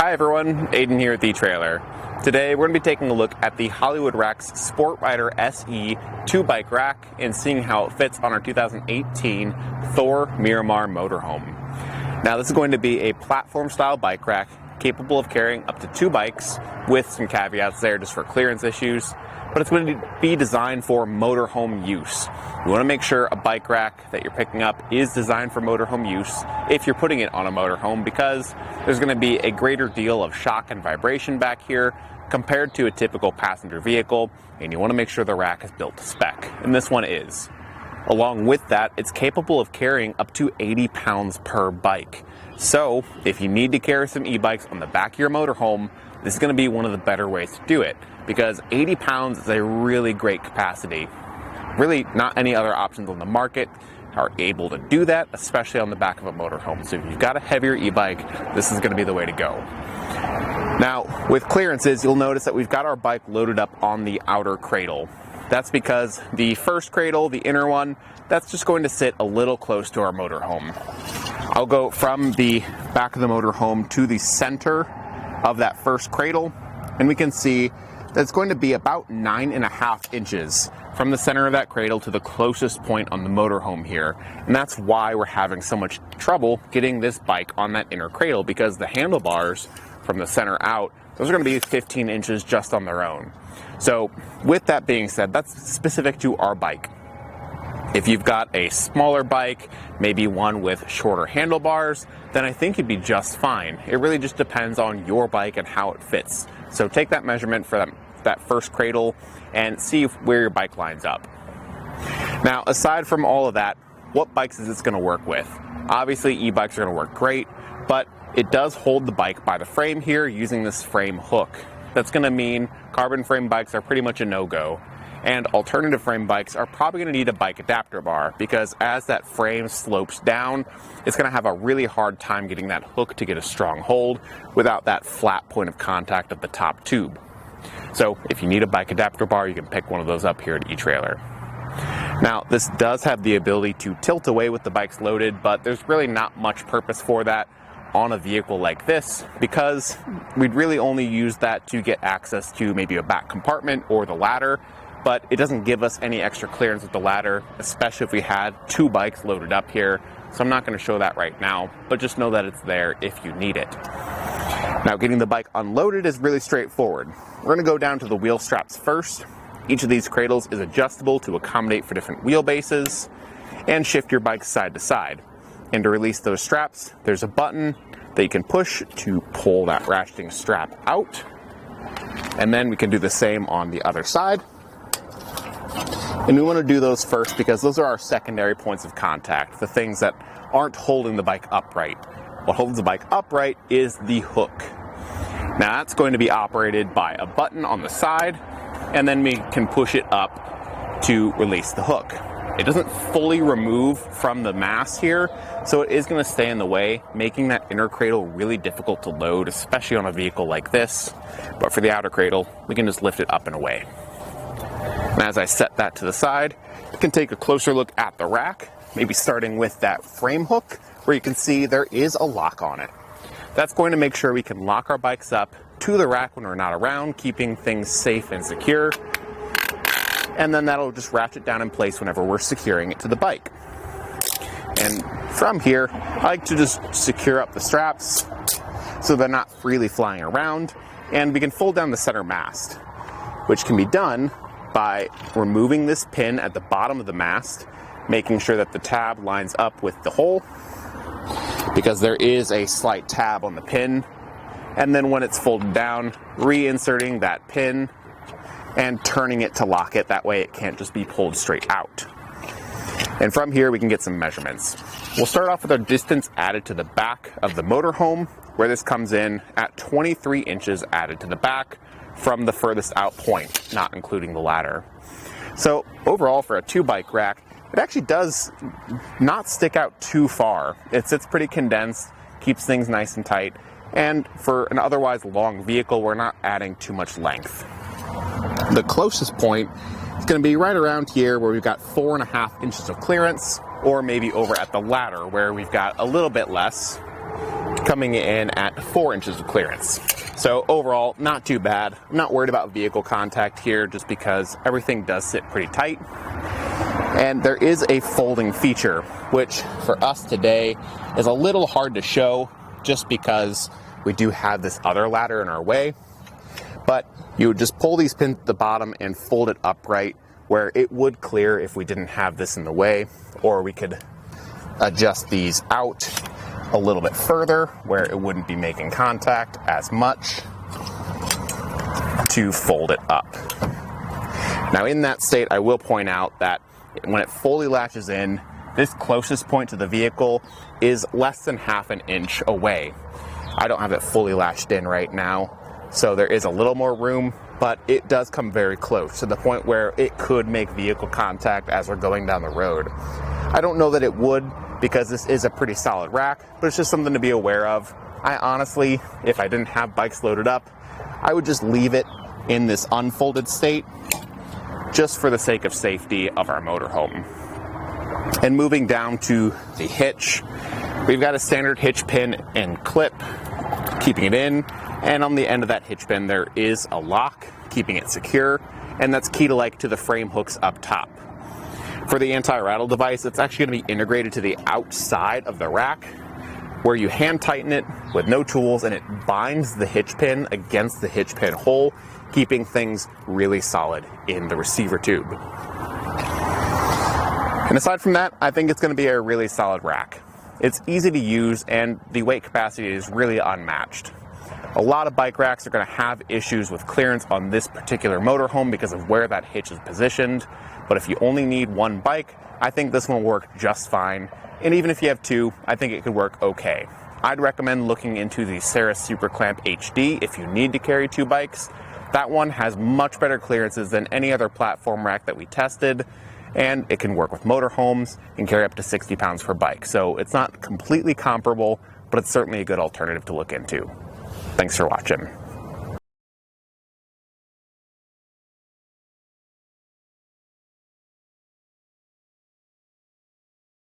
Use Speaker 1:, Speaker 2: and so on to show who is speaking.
Speaker 1: Hi everyone, Aiden here at eTrailer. Today we're going to be taking a look at the Hollywood Racks Sport Rider SE 2-bike rack and seeing how it fits on our 2018 Thor Miramar Motorhome. Now this is going to be a platform style bike rack capable of carrying up to 2 bikes with some caveats there just for clearance issues, but it's going to be designed for motorhome use. You want to make sure a bike rack that you're picking up is designed for motorhome use if you're putting it on a motorhome, because there's going to be a greater deal of shock and vibration back here compared to a typical passenger vehicle, and you want to make sure the rack is built to spec, and this one is. Along with that, it's capable of carrying up to 80 pounds per bike. So if you need to carry some e-bikes on the back of your motorhome, this is going to be one of the better ways to do it, because 80 pounds is a really great capacity. Really, not any other options on the market are able to do that, especially on the back of a motorhome. So if you've got a heavier e-bike, this is going to be the way to go. Now, with clearances, you'll notice that we've got our bike loaded up on the outer cradle. That's because the first cradle, the inner one, that's just going to sit a little close to our motorhome. I'll go from the back of the motorhome to the center of that first cradle, and we can see that it's going to be about 9.5 inches from the center of that cradle to the closest point on the motorhome here. And that's why we're having so much trouble getting this bike on that inner cradle, because the handlebars from the center out, those are going to be 15 inches just on their own. So with that being said, that's specific to our bike. If you've got a smaller bike, maybe one with shorter handlebars, then I think you'd be just fine. It really just depends on your bike and how it fits. So take that measurement for that first cradle and see where your bike lines up. Now, aside from all of that, what bikes is this going to work with? Obviously, e-bikes are going to work great, but it does hold the bike by the frame here using this frame hook. That's going to mean carbon frame bikes are pretty much a no-go. And alternative frame bikes are probably going to need a bike adapter bar, because as that frame slopes down, it's going to have a really hard time getting that hook to get a strong hold without that flat point of contact at the top tube. So if you need a bike adapter bar, you can pick one of those up here at eTrailer. Now, this does have the ability to tilt away with the bikes loaded, but there's really not much purpose for that on a vehicle like this, because we'd really only use that to get access to maybe a back compartment or the ladder, but it doesn't give us any extra clearance with the ladder, especially if we had 2 bikes loaded up here. So I'm not going to show that right now, but just know that it's there if you need it. Now, getting the bike unloaded is really straightforward. We're going to go down to the wheel straps first. Each of these cradles is adjustable to accommodate for different wheelbases and shift your bike side to side. And to release those straps, there's a button that you can push to pull that ratcheting strap out. And then we can do the same on the other side. And we want to do those first because those are our secondary points of contact, the things that aren't holding the bike upright. What holds the bike upright is the hook. Now that's going to be operated by a button on the side, and then we can push it up to release the hook. It doesn't fully remove from the mast here, so it is going to stay in the way, making that inner cradle really difficult to load, especially on a vehicle like this. But for the outer cradle, we can just lift it up and away. And as I set that to the side, you can take a closer look at the rack, maybe starting with that frame hook, where you can see there is a lock on it. That's going to make sure we can lock our bikes up to the rack when we're not around, keeping things safe and secure. And then that'll just ratchet down in place whenever we're securing it to the bike. And from here, I like to just secure up the straps so they're not freely flying around, and we can fold down the center mast, which can be done by removing this pin at the bottom of the mast, making sure that the tab lines up with the hole, because there is a slight tab on the pin, and then when it's folded down, reinserting that pin and turning it to lock it. That way it can't just be pulled straight out. And from here we can get some measurements. We'll start off with our distance added to the back of the motorhome, where this comes in at 23 inches added to the back from the furthest out point, not including the ladder. So overall, for a 2-bike rack, it actually does not stick out too far. It sits pretty condensed, keeps things nice and tight, and for an otherwise long vehicle, we're not adding too much length. The closest point is going to be right around here, where we've got 4.5 inches of clearance, or maybe over at the ladder where we've got a little bit less. coming in at 4 inches of clearance. So overall, not too bad. I'm not worried about vehicle contact here just because everything does sit pretty tight. And there is a folding feature, which for us today is a little hard to show just because we do have this other ladder in our way. But you would just pull these pins at the bottom and fold it upright where it would clear if we didn't have this in the way, or we could adjust these out a little bit further where it wouldn't be making contact as much to fold it up. Now in that state, I will point out that when it fully latches in, this closest point to the vehicle is less than ½ an inch away. I don't have it fully latched in right now, so there is a little more room, but it does come very close to the point where it could make vehicle contact as we're going down the road. I don't know that it would because this is a pretty solid rack, but it's just something to be aware of. I honestly, if I didn't have bikes loaded up, I would just leave it in this unfolded state just for the sake of safety of our motorhome. And moving down to the hitch, we've got a standard hitch pin and clip keeping it in, and on the end of that hitch pin there is a lock keeping it secure, and that's key-to-like to the frame hooks up top. For the anti-rattle device, it's actually going to be integrated to the outside of the rack where you hand tighten it with no tools, and it binds the hitch pin against the hitch pin hole, keeping things really solid in the receiver tube. And aside from that, I think it's going to be a really solid rack. It's easy to use and the weight capacity is really unmatched. A lot of bike racks are going to have issues with clearance on this particular motorhome because of where that hitch is positioned, but if you only need one bike, I think this one will work just fine. And even if you have two, I think it could work okay. I'd recommend looking into the Saris Super Clamp HD if you need to carry 2 bikes. That one has much better clearances than any other platform rack that we tested, and it can work with motorhomes and carry up to 60 pounds per bike. So it's not completely comparable, but it's certainly a good alternative to look into. Thanks for watching.